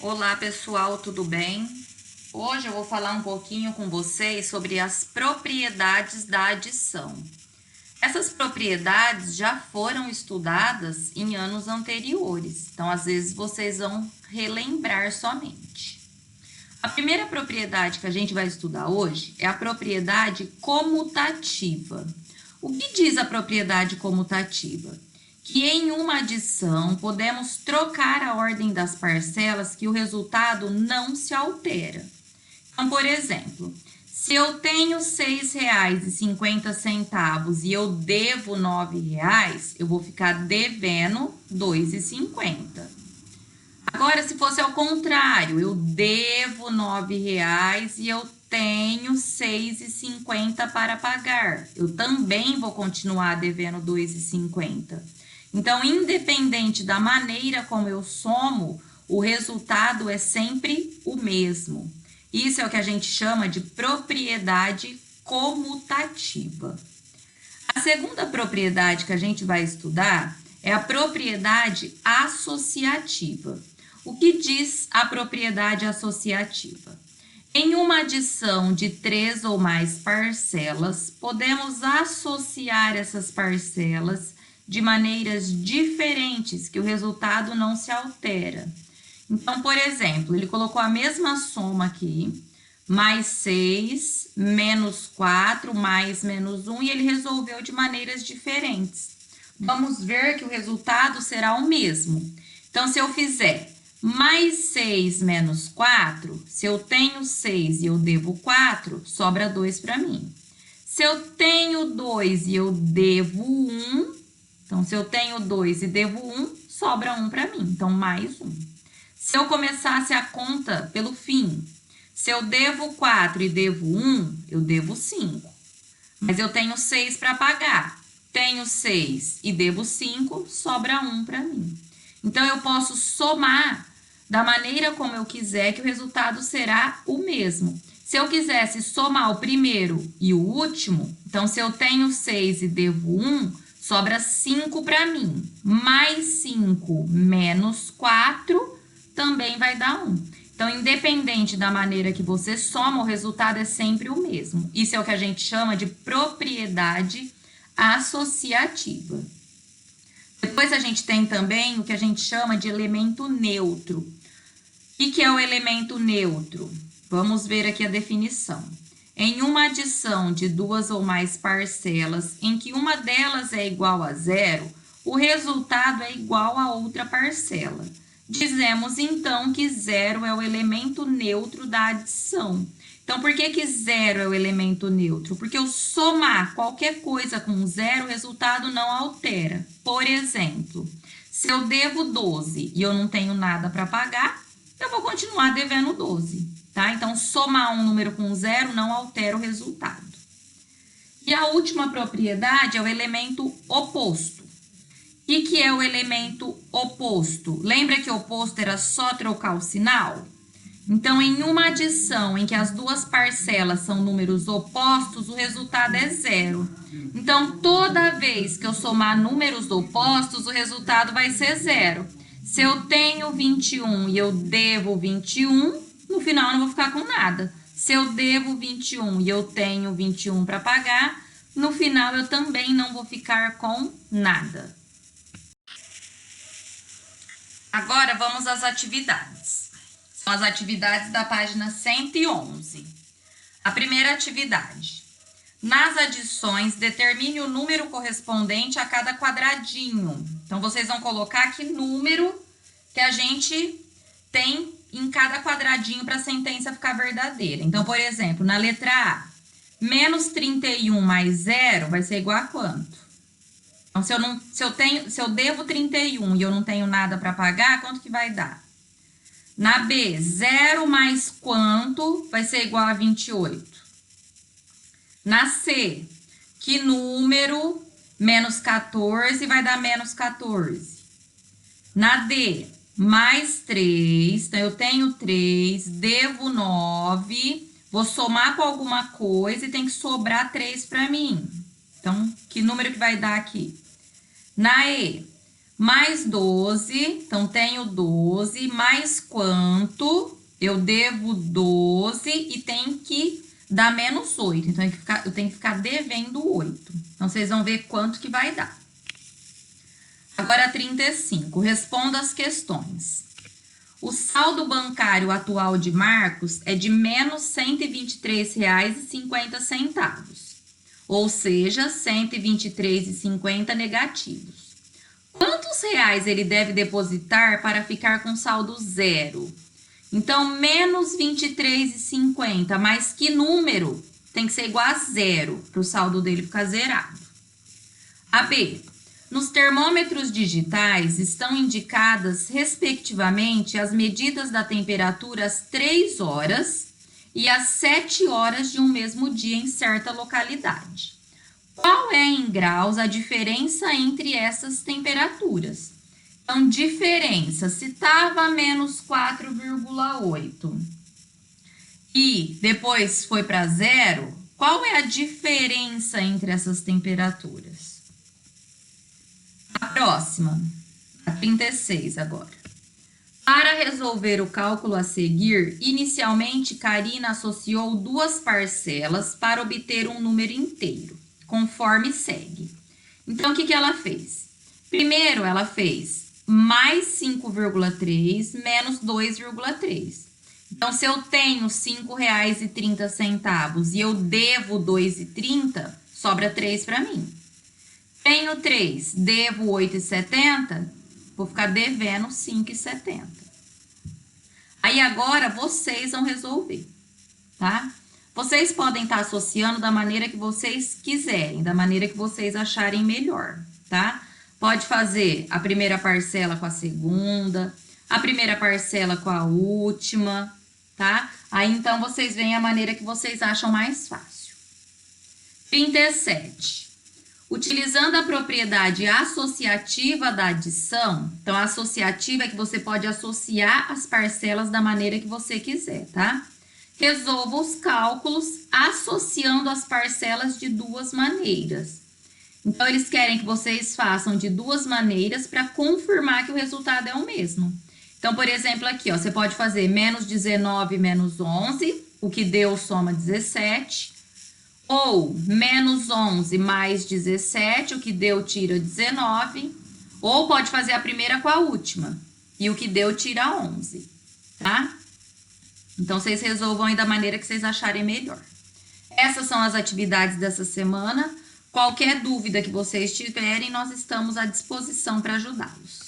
Olá pessoal, tudo bem? Hoje eu vou falar um pouquinho com vocês sobre as propriedades da adição. Essas propriedades já foram estudadas em anos anteriores, então às vezes vocês vão relembrar somente. A primeira propriedade que a gente vai estudar hoje é a propriedade comutativa. O que diz a propriedade comutativa? Que em uma adição podemos trocar a ordem das parcelas que o resultado não se altera. Então, por exemplo, se eu tenho R$ 6,50 e eu devo R$ 9,00, eu vou ficar devendo R$ 2,50. Agora, se fosse ao contrário, eu devo R$ 9,00 e eu tenho R$ 6,50 para pagar. Eu também vou continuar devendo R$ 2,50. Então, independente da maneira como eu somo, o resultado é sempre o mesmo. Isso é o que a gente chama de propriedade comutativa. A segunda propriedade que a gente vai estudar é a propriedade associativa. O que diz a propriedade associativa? Em uma adição de 3 ou mais parcelas, podemos associar essas parcelas de maneiras diferentes, que o resultado não se altera. Então, por exemplo, ele colocou a mesma soma aqui, mais 6, menos 4, mais menos 1, e ele resolveu de maneiras diferentes. Vamos ver que o resultado será o mesmo. Então, se eu fizer mais 6 menos 4, se eu tenho 6 e eu devo 4, sobra 2 para mim. Se eu tenho 2 e eu devo 1, então, se eu tenho 2 e devo 1, sobra 1 para mim. Então, mais 1. Se eu começasse a conta pelo fim, se eu devo 4 e devo 1, eu devo 5. Mas eu tenho 6 para pagar. Tenho 6 e devo 5, sobra 1 para mim. Então, eu posso somar da maneira como eu quiser, que o resultado será o mesmo. Se eu quisesse somar o primeiro e o último, então, se eu tenho 6 e devo 1, sobra 5 para mim. Mais 5 menos 4 também vai dar 1. Então, independente da maneira que você soma, o resultado é sempre o mesmo. Isso é o que a gente chama de propriedade associativa. Depois a gente tem também o que a gente chama de elemento neutro. O que é o elemento neutro? Vamos ver aqui a definição. Em uma adição de 2 ou mais parcelas, em que uma delas é igual a 0, o resultado é igual a outra parcela. Dizemos, então, que 0 é o elemento neutro da adição. Então, por que 0 é o elemento neutro? Porque eu somar qualquer coisa com 0, o resultado não altera. Por exemplo, se eu devo 12 e eu não tenho nada para pagar, eu vou continuar devendo 12. Tá? Então, somar um número com 0 não altera o resultado. E a última propriedade é o elemento oposto. O que é o elemento oposto? Lembra que o oposto era só trocar o sinal? Então, em uma adição em que as duas parcelas são números opostos, o resultado é 0. Então, toda vez que eu somar números opostos, o resultado vai ser 0. Se eu tenho 21 e eu devo 21, no final eu não vou ficar com nada. Se eu devo 21 e eu tenho 21 para pagar, no final eu também não vou ficar com nada. Agora vamos às atividades. São as atividades da página 111. A primeira atividade. Nas adições, determine o número correspondente a cada quadradinho. Então, vocês vão colocar que número que a gente tem em cada quadradinho para a sentença ficar verdadeira. Então, por exemplo, na letra A, menos 31 mais 0 vai ser igual a quanto? Então, se eu devo 31 e eu não tenho nada para pagar, quanto que vai dar? Na B, 0 mais quanto vai ser igual a 28? Na C, que número menos 14 vai dar menos 14? Na D, mais 3, então eu tenho 3, devo 9, vou somar com alguma coisa e tem que sobrar 3 para mim. Então, que número que vai dar aqui? Na E, mais 12, então tenho 12, mais quanto? Eu devo 12 e tem que dar menos 8. Então, eu tenho que ficar devendo 8. Então, vocês vão ver quanto que vai dar. Agora, 35. Responda as questões. O saldo bancário atual de Marcos é de menos R$ 123,50. Ou seja, R$ 123,50 negativos. Quantos reais ele deve depositar para ficar com saldo zero? Então, menos R$ 23,50, mas que número? Tem que ser igual a zero, para o saldo dele ficar zerado. A B. Nos termômetros digitais estão indicadas, respectivamente, as medidas da temperatura às 3 horas e às 7 horas de um mesmo dia em certa localidade. Qual é em graus a diferença entre essas temperaturas? Então, diferença, se estava menos 4,8 e depois foi para zero, qual é a diferença entre essas temperaturas? A próxima, a 36 agora. Para resolver o cálculo a seguir, inicialmente Karina associou duas parcelas para obter um número inteiro, conforme segue. Então, o que ela fez? Primeiro, ela fez mais 5,3 menos 2,3. Então, se eu tenho R$ 5,30 e eu devo R$ 2,30, sobra 3 para mim. Tenho 3, devo 8,70, vou ficar devendo 5,70. Aí agora vocês vão resolver, tá? Vocês podem estar associando da maneira que vocês quiserem, da maneira que vocês acharem melhor, tá? Pode fazer a primeira parcela com a segunda, a primeira parcela com a última, tá? Aí então vocês veem a maneira que vocês acham mais fácil. 37. Utilizando a propriedade associativa da adição, então a associativa é que você pode associar as parcelas da maneira que você quiser, tá? Resolva os cálculos associando as parcelas de duas maneiras. Então, eles querem que vocês façam de duas maneiras para confirmar que o resultado é o mesmo. Então, por exemplo, aqui, ó, você pode fazer menos 19 menos 11, o que deu soma 17. Ou menos 11 mais 17, o que deu tira 19. Ou pode fazer a primeira com a última, e o que deu tira 11, tá? Então, vocês resolvam aí da maneira que vocês acharem melhor. Essas são as atividades dessa semana. Qualquer dúvida que vocês tiverem, nós estamos à disposição para ajudá-los.